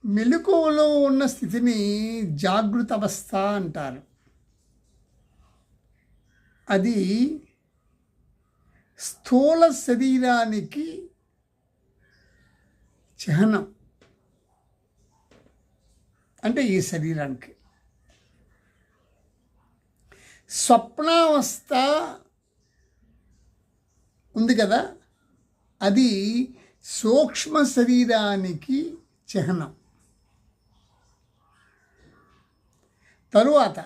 మెలకువలో ఉన్న స్థితిని జాగృత అవస్థ అంటారు. అది స్థూల శరీరానికి చిహ్నం. అంటే ఈ శరీరానికి స్వప్నావస్థ ఉంది కదా, అది సూక్ష్మ శరీరానికి చిహ్నం. తరువాత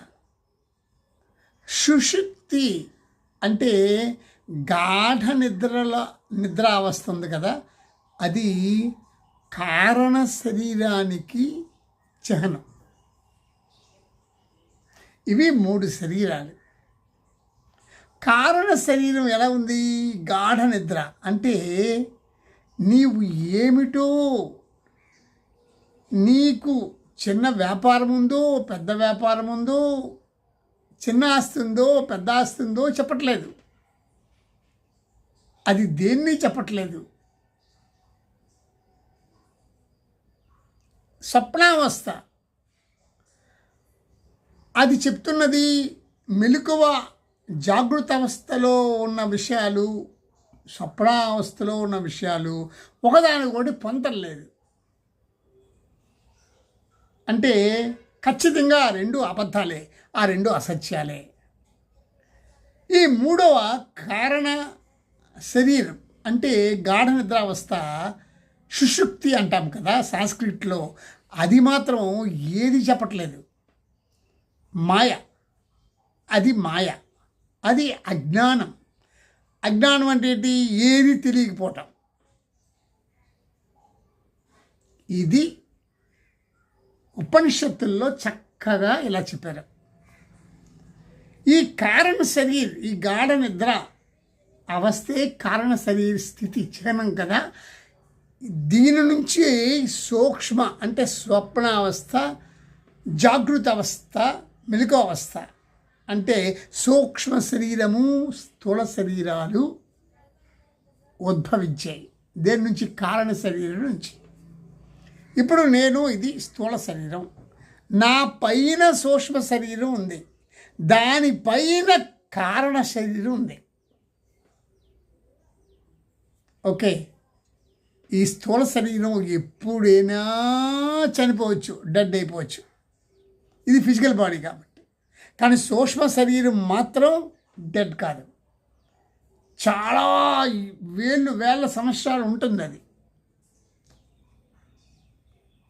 సుషుప్తి అంటే గాఢ నిద్రావస్థ ఉంది కదా, అది కారణ శరీరానికి చిహ్నం. ఇవి 3 శరీరాలు. కారణ శరీరం ఎలా ఉంది? గాఢ నిద్ర అంటే నీవు ఏమిటో, నీకు చిన్న వ్యాపారం ఉందో, పెద్ద వ్యాపారం ఉందో, చిన్న ఆస్తి ఉందో, పెద్ద ఆస్తి ఉందో చెప్పట్లేదు. అది దేన్ని చెప్పట్లేదు. స్వప్నావస్థ అది చెప్తున్నది మెలకువ జాగృత అవస్థలో ఉన్న విషయాలు, స్వప్నావస్థలో ఉన్న విషయాలు ఒకదానికొకటి పొంతలేదు. అంటే ఖచ్చితంగా 2 అబద్ధాలే, ఆ 2 అసత్యాలే. ఈ 3వ కారణ శరీరం అంటే గాఢ నిద్రావస్థ, సుషుప్తి అంటాం కదా సంస్కృతిలో, అది మాత్రం ఏది చెప్పట్లేదు. మాయ, అది మాయ, అది అజ్ఞానం. అజ్ఞానం అంటే ఏంటి? ఏది తెలియకపోవటం. ఇది ఉపనిషత్తుల్లో చక్కగా ఇలా చెప్పారు. ఈ కారణ శరీర్, ఈ గాఢ నిద్ర అవస్థే కారణ శరీర స్థితి చిహ్నం కదా. దీని నుంచి సూక్ష్మ అంటే స్వప్నావస్థ, జాగృత అవస్థ, మెలకువ అవస్థ అంటే సూక్ష్మ శరీరము, స్థూల శరీరాలు ఉద్భవించాయి. దేని నుంచి? కారణ శరీరం నుంచి. ఇప్పుడు నేను, ఇది స్థూల శరీరం, నా పైన సూక్ష్మ శరీరం ఉంది, దానిపైన కారణ శరీరం ఉంది. ఓకే, ఈ స్థూల శరీరం ఎప్పుడైనా చనిపోవచ్చు, డెడ్ అయిపోవచ్చు. ఇది ఫిజికల్ బాడీ కాబట్టి. కానీ సూక్ష్మ శరీరం మాత్రం డెడ్ కాదు. చాలా వేల సంవత్సరాలు ఉంటుంది అది.